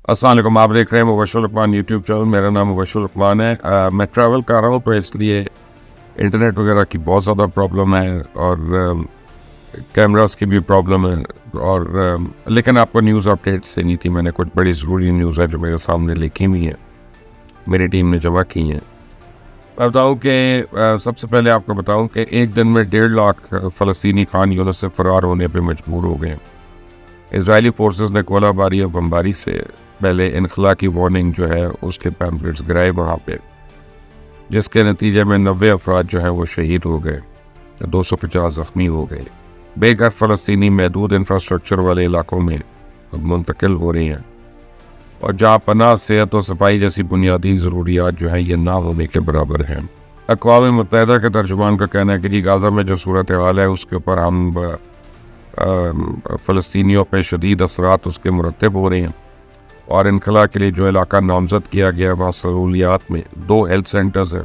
अस्सलाम वालेकुम। आप देख रहे हैं मुबश्शिर लुकमान यूट्यूब चैनल। मेरा नाम मुबश्शिर लुकमान है। मैं ट्रैवल कर रहा हूँ तो इसलिए इंटरनेट वगैरह की बहुत ज़्यादा प्रॉब्लम है और कैमरास की भी प्रॉब्लम है और लेकिन आपको न्यूज़ अपडेट्स देनी थी। मैंने कुछ बड़ी ज़रूरी न्यूज़ है जो मेरे सामने लिखी हुई है, मेरी टीम ने जमा की हैं। मैं बताऊँ कि सबसे पहले आपको बताऊँ कि एक दिन में 1.5 लाख फ़लस्तीनी खान यूनिस से फ़रार होने पर मजबूर हो गए। इजरायली फोर्सेस ने गोलाबारी और बमबारी से पहले इनखला की वार्निंग जो है उसके पैम्पलेट्स गिराए वहाँ पे, जिसके नतीजे में 90 अफराद जो हैं वो शहीद हो गए, 250 ज़ख्मी हो गए। बेघर फ़लस्तीनी महदूद इंफ्रास्ट्रक्चर वाले इलाकों में अब मुंतकिल हो रही हैं और जहाँ पनाह, सेहत और सफाई जैसी बुनियादी ज़रूरियात जो हैं ये ना होने के बराबर हैं। अक़वाम मुत्तहिदा के तर्जुमान का कहना है कि गाज़ा में जो सूरत हाल है उसके ऊपर हम फ़लस्तीनियों पर शदीद असरात उसके मुरतब हो रहे हैं और इनखला के लिए जो इलाका नामज़द किया गया है वहाँ सहूलियात में 2 हेल्थ सेंटर्स हैं,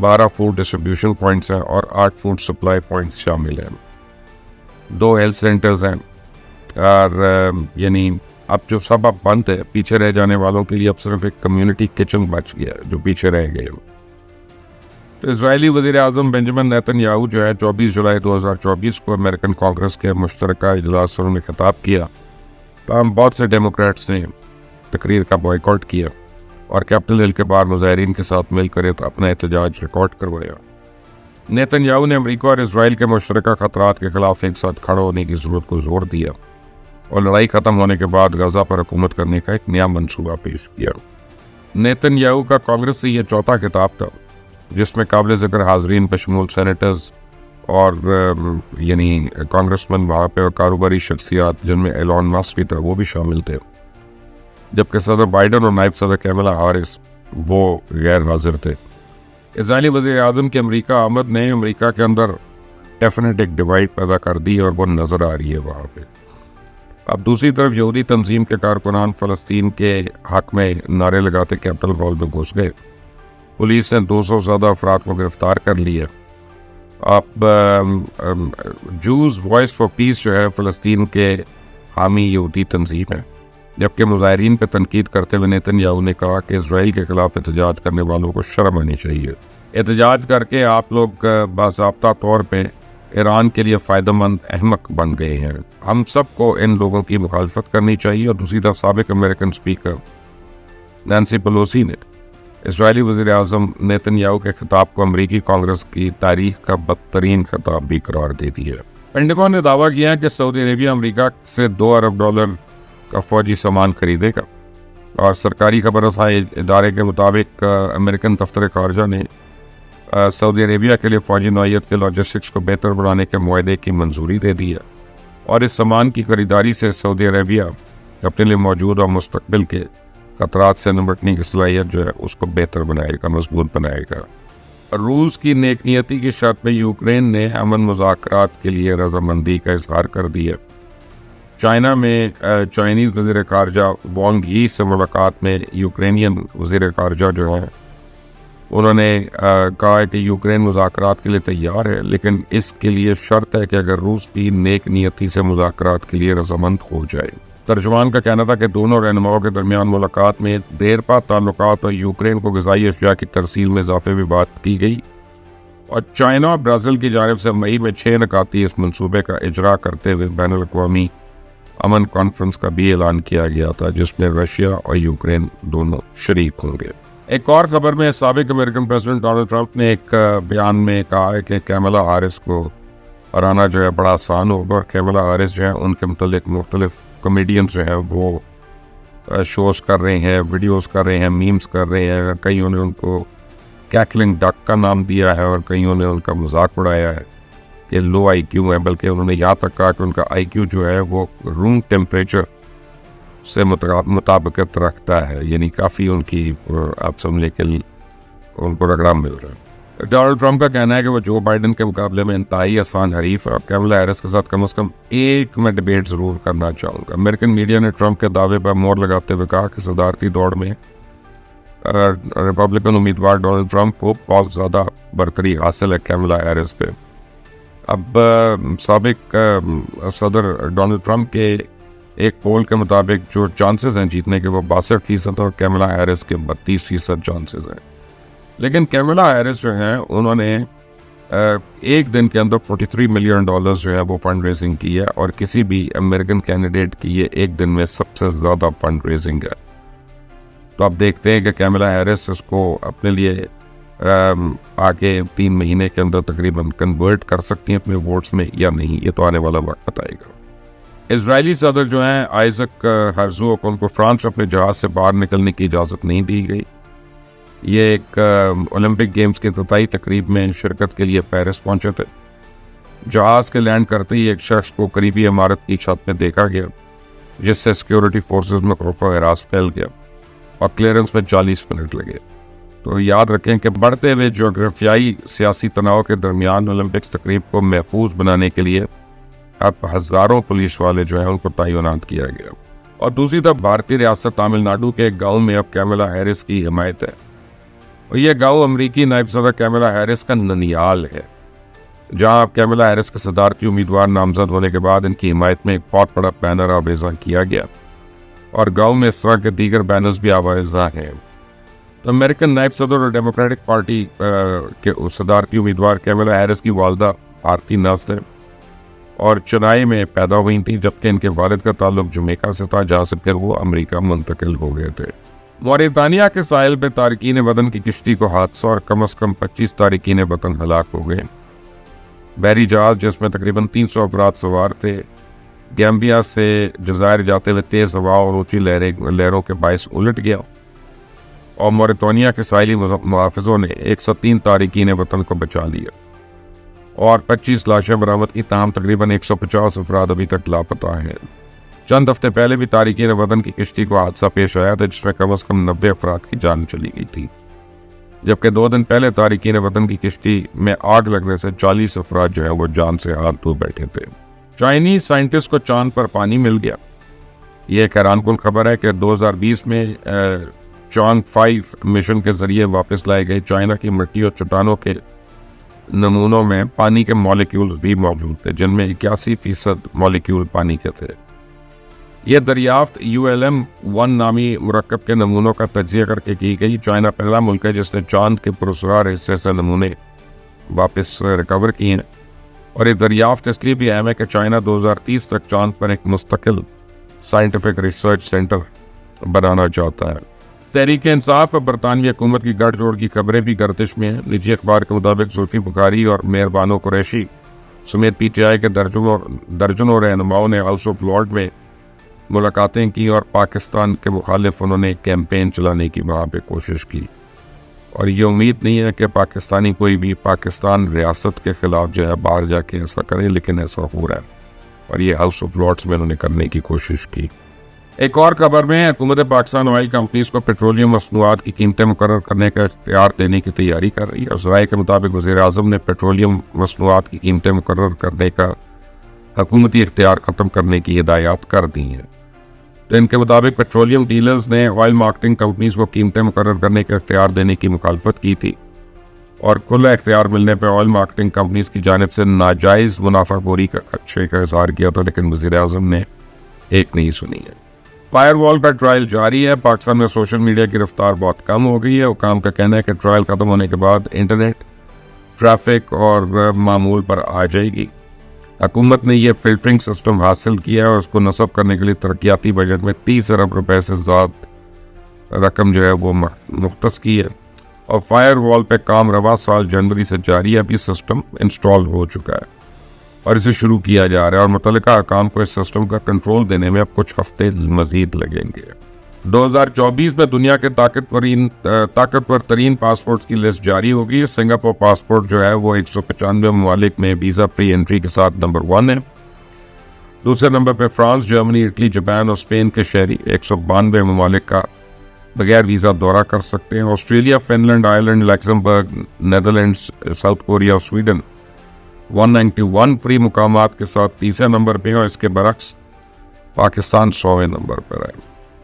12 फूड डिस्ट्रीब्यूशन पॉइंट्स हैं और 8 फूड सप्लाई पॉइंट्स शामिल हैं। 2 हेल्थ सेंटर्स हैं और यानी अब जो सब अब बंद है, पीछे रह जाने वालों के लिए अब सिर्फ एक कम्युनिटी किचन बच गया जो पीछे रह गए। तो इजरायली वज़ीर आज़म बेंजामिन नेतन्याहू जो है 24 जुलाई 2024 को अमेरिकन कांग्रेस के मुश्तरका इजलास में खिताब किया। तमाम बहुत से डेमोक्रेट्स ने तकरीर का बॉयकॉट किया और कैपिटल हिल के बाहर मुजाहिरीन के साथ मिलकर अपना एहतजाज रिकॉर्ड करवाया। नेतन्याहू ने अमेरिका और इसराइल के मुश्तरका खतरात के खिलाफ एक साथ खड़ा होने की ज़रूरत को जोर दिया और लड़ाई ख़त्म होने के बाद गजा पर हुकूमत करने का एक नया मनसूबा पेश किया। नेतन्याहू का कांग्रेस से यह चौथा खिताब था जिसमें काबिल ज़िक्र हाज़रीन बशमूल सेनेटर्स और यानी कांग्रेसमैन वहाँ पे और कारोबारी शख्सियात जिनमें एलॉन मस्क भी था वो भी शामिल थे, जबकि सदर बाइडन और नायब सदर कैमला हारिस वो गैर हाजिर थे। इजरायली वज़ीर आज़म की अमेरिका आमद ने अमेरिका के अंदर डेफिनेट एक डिवाइड पैदा कर दी और वो नज़र आ रही है वहाँ पे। अब दूसरी तरफ यहूदी तंजीम के कारकुनान फ़लस्तीन के हक़ में नारे लगाते कैपिटल हॉल में घुस गए। पुलिस ने 200 से ज़्यादा अफराद को गिरफ्तार कर लिया। अब जूज़ वॉइस फॉर पीस जो है फ़लस्तीन के हामी यहूदी तंजीम है, जबकि मुजाहिरीन पर तनकीद करते हुए नेतन्याहू ने कहा कि इसराइल के खिलाफ एहतजाज करने वालों को शर्म आनी चाहिए। एहतजाज करके आप लोग बाज़ाब्ता तौर पे ईरान के लिए फ़ायदेमंद अहमक बन गए हैं। हम सबको इन लोगों की मुखालफत करनी चाहिए। और दूसरी तरफ साबिक़ अमेरिकन स्पीकर नैंसी पेलोसी ने इजरायली वज़ीर आज़म नेतन्याहू के खिताब को अमरीकी कांग्रेस की तारीख का बदतरीन खिताब भी करार दे दिया। पेंटागन ने दावा किया कि सऊदी अरेबिया अमरीका से $2 अरब का फौजी सामान खरीदेगा और सरकारी खबर रसाई इदारे के मुताबिक अमेरिकन दफ्तर ख़ारजा ने सऊदी अरेबिया के लिए फ़ौजी नौइयत के लॉजिस्टिक्स को बेहतर बनाने के मुआहदे की मंजूरी दे दी है और इस सामान की खरीदारी से सऊदी अरेबिया अपने लिए मौजूद और मुस्तकबिल के खतरात से निपटने की सलाहियत जो है उसको बेहतर बनाएगा, मजबूत बनाएगा। रूस की नेकनियती की शर्त में यूक्रेन ने अमन मुज़ाकरात के लिए रजामंदी का इजहार कर दिया। चाइना में चाइनीज़ वज़ीर ख़ारजा वांग यी से मुलाकात में यूक्रेनियन वज़ीर ख़ारजा जो है उन्होंने कहा है कि यूक्रेन मुज़ाकरात के लिए तैयार है, लेकिन इसके लिए शर्त है कि अगर रूस की नेक नियति से मुज़ाकरात के लिए रजामंद हो जाए। तर्जुमान का कहना था कि दोनों रहनुमाओं के दरमियान मुलाकात में देरपा ताल्लुकात और यूक्रेन को ग़िज़ाई अशिया की तरसील में इजाफे भी बात की गई और चाइना और ब्राज़ील की जानिब से मई में 6 नकाती इस मनसूबे का इजरा करते हुए बैनुल-अक़वामी अमन कॉन्फ्रेंस का भी ऐलान किया गया था जिसमें रशिया और यूक्रेन दोनों शरीक होंगे। एक और खबर में साबिक़ अमेरिकन प्रेसिडेंट डोनाल्ड ट्रंप ने एक बयान में कहा है कि कैमला हारिस को हराना जो है बड़ा आसान होगा और कैमला हारिस जो है उनके मुतल्लिक़ मुख्तलिफ कॉमेडियंस जो है वो शोज़ कर रहे हैं, वीडियोस कर रहे हैं, मीम्स कर रहे हैं। कईयों ने उनको कैकलिंग डक का नाम दिया है और कईयों ने उनका मजाक उड़ाया है कि लो IQ है, बल्कि उन्होंने यहाँ तक कहा कि उनका IQ जो है वो रूम टेम्परेचर से मुताबिकत रखता है, यानी काफ़ी उनकी आप समझे कि उनको रगड़ा मिल रहा है। डोनाल्ड ट्रंप का कहना है कि वो जो बाइडन के मुकाबले में इंतहाई आसान हरीफ है और कैमला हैरिस के साथ कम से कम एक मैं डिबेट ज़रूर करना चाहूँगा। अमेरिकन मीडिया ने ट्रंप के दावे पर मोहर लगाते हुए कहा कि सदारती दौड़ में रिपब्लिकन उम्मीदवार डोनाल्ड ट्रंप को बहुत ज़्यादा बरतरी हासिल है कैमला हैरिस पे। अब साबिक सदर डोनाल्ड ट्रंप के ایک پول کے مطابق جو چانسز ہیں جیتنے کے وہ 62% اور کیملا ہیرس کے 32% چانسز ہیں. لیکن کیملا ہیرس جو ہیں انہوں نے ایک دن کے اندر $43 ملین جو ہے وہ فنڈ ریزنگ کی ہے, اور کسی بھی امریکن کینڈیڈیٹ کی یہ ایک دن میں سب سے زیادہ فنڈ ریزنگ ہے. تو آپ دیکھتے ہیں کہ کیملا ہیرس اس کو اپنے لیے آگے 3 مہینے کے اندر تقریباً کنورٹ کر سکتی ہیں اپنے ووٹس میں یا نہیں, یہ تو آنے والا وقت بتائے گا. اسرائیلی صدر جو ہیں آئزک ہرزوگ, ان کو فرانس اپنے جہاز سے باہر نکلنے کی اجازت نہیں دی گئی. یہ ایک اولمپک گیمز کے افتتاحی تقریب میں شرکت کے لیے پیرس پہنچے تھے. جہاز کے لینڈ کرتے ہی ایک شخص کو قریبی عمارت کی چھت میں دیکھا گیا, جس سے سیکیورٹی فورسز میں خوف و ہراس پھیل گیا اور کلیئرنس میں 40 منٹ لگے. تو یاد رکھیں کہ بڑھتے ہوئے جغرافیائی سیاسی تناؤ کے درمیان اولمپکس تقریب کو محفوظ بنانے کے لیے اب ہزاروں پولیس والے جو ہیں ان کو تعینات کیا گیا. اور دوسری طرف بھارتی ریاست تامل ناڈو کے ایک گاؤں میں اب کیملا ہیرس کی حمایت ہے, اور یہ گاؤں امریکی نائب صدر کیملا ہیرس کا ننیال ہے, جہاں اب کیملا ہیرس کے صدارتی امیدوار نامزد ہونے کے بعد ان کی حمایت میں ایک بہت بڑا بینر آویزاں کیا گیا, اور گاؤں میں اس طرح کے دیگر بینرز بھی آویزاں ہیں. تو امریکن نائب صدر اور ڈیموکریٹک پارٹی کے صدارتی امیدوار کیملا ہیرس کی والدہ بھارتی نسل اور چنائی میں پیدا ہوئی تھیں, جبکہ ان کے والد کا تعلق جمیکا سے تھا, جہاں سے پھر وہ امریکہ منتقل ہو گئے تھے. موریتانیہ کے ساحل پہ تارکین وطن کی کشتی کو حادثہ اور کم از کم 25 تارکین وطن ہلاک ہو گئے. بحری جہاز جس میں تقریباً 300 افراد سوار تھے, گیمبیا سے جزائر جاتے ہوئے تیز ہوا اور اونچی لہروں کے باعث الٹ گیا, اور موریتانیہ کے ساحلی محافظوں نے 103 تارکین وطن کو بچا لیا اور 25 لاشیں برآمد کی, تاہم تقریباً 150 افراد ابھی تک لاپتہ ہیں. چند ہفتے پہلے بھی تارکین وطن کی کشتی کو حادثہ پیش آیا تھا, جس میں کم از کم 90 افراد کی جان چلی گئی تھی, جبکہ 2 دن پہلے تارکین وطن کی کشتی میں آگ لگنے سے 40 افراد جو ہیں وہ جان سے ہاتھ دھو بیٹھے تھے. چائنیز سائنٹسٹ کو چاند پر پانی مل گیا. یہ ایک حیران کن خبر ہے کہ 2020 میں چانگ 5 مشن کے ذریعے واپس لائے گئے چائنا کی مٹی اور چٹانوں کے نمونوں میں پانی کے مالیکیولز بھی موجود تھے, جن میں 81% مالیکیول پانی کے تھے. یہ دریافت ULM-1 نامی مرکب کے نمونوں کا تجزیہ کر کے کی گئی. چائنا پہلا ملک ہے جس نے چاند کے پراسرار حصے سے نمونے واپس ریکور کیے ہیں, اور یہ دریافت اس لیے بھی اہم ہے کہ چائنا 2030 تک چاند پر ایک مستقل سائنٹیفک ریسرچ سینٹر بنانا چاہتا ہے. تحریک انصاف اور برطانوی حکومت کی گٹھ جوڑ کی خبریں بھی گردش میں ہیں. نجی اخبار کے مطابق زلفی بخاری اور مہربانو قریشی سمیت PTI کے درجنوں رہنماؤں نے ہاؤس آف لارڈ میں ملاقاتیں کی, اور پاکستان کے مخالف انہوں نے ایک کیمپین چلانے کی وہاں پہ کوشش کی. اور یہ امید نہیں ہے کہ پاکستانی کوئی بھی پاکستان ریاست کے خلاف جو ہے باہر جا کے ایسا کرے, لیکن ایسا ہو رہا ہے, اور یہ ہاؤس آف لارڈز میں انہوں نے کرنے کی کوشش کی. ایک اور خبر میں حکومت پاکستان آئل کمپنیز کو پیٹرولیم مصنوعات کی قیمتیں مقرر کرنے کا اختیار دینے کی تیاری کر رہی ہے, اور ذرائع کے مطابق وزیر اعظم نے پیٹرولیم مصنوعات کی قیمتیں مقرر کرنے کا حکومتی اختیار ختم کرنے کی ہدایات کر دی ہیں. تو ان کے مطابق پیٹرولیم ڈیلرز نے آئل مارکیٹنگ کمپنیز کو قیمتیں مقرر کرنے کا اختیار دینے کی مخالفت کی تھی, اور کھلا اختیار ملنے پہ آئل مارکیٹنگ کمپنیز کی جانب سے ناجائز منافع خوری کا خدشے کا اظہار کیا تھا, لیکن وزیر اعظم نے ایک نہیں سنی ہے. فائر وال کا ٹرائل جاری ہے. پاکستان میں سوشل میڈیا کی رفتار بہت کم ہو گئی ہے. حکام کا کہنا ہے کہ ٹرائل ختم ہونے کے بعد انٹرنیٹ ٹریفک اور معمول پر آ جائے گی. حکومت نے یہ فلٹرنگ سسٹم حاصل کیا ہے, اور اس کو نصب کرنے کے لیے ترقیاتی بجٹ میں 30 ارب روپے سے زیادہ رقم جو ہے وہ مختص کی ہے, اور فائر وال پہ کام رواں سال جنوری سے جاری ہے. اب یہ سسٹم انسٹال ہو چکا ہے اور اسے شروع کیا جا رہا ہے, اور متعلقہ حکام کو اس سسٹم کا کنٹرول دینے میں اب کچھ ہفتے مزید لگیں گے. 2024 میں دنیا کے طاقتور ترین پاسپورٹ کی لسٹ جاری ہوگی. سنگاپور پاسپورٹ جو ہے وہ 195 ممالک میں ویزا فری انٹری کے ساتھ نمبر 1 ہے. دوسرے نمبر پہ فرانس, جرمنی, اٹلی, جاپان اور اسپین کے شہری 192 ممالک کا بغیر ویزا دورہ کر سکتے ہیں. Australia, Finland, Ireland, Luxembourg, Netherlands, South Korea اور سویڈن 191 فری مقامات کے ساتھ تیسرے نمبر پہ, اور اس کے برعکس پاکستان 100ویں نمبر پر ہے,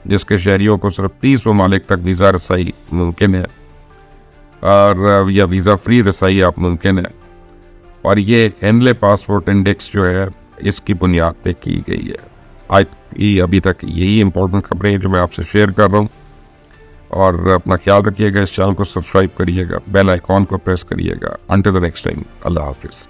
جس کے شہریوں کو صرف 30 ممالک تک ویزا رسائی ممکن ہے, اور یا ویزا فری رسائی آپ ممکن ہے. اور یہ ہینلے پاسپورٹ انڈیکس جو ہے اس کی بنیاد پہ کی گئی ہے. آج کی ابھی تک یہی امپورٹنٹ خبریں ہیں جو میں آپ سے شیئر کر رہا ہوں. اور اپنا خیال رکھیے گا, اس چینل کو سبسکرائب کریے گا, بیل آئیکن کو پریس کریے گا. انٹل دی نیکسٹ ٹائم, اللہ حافظ.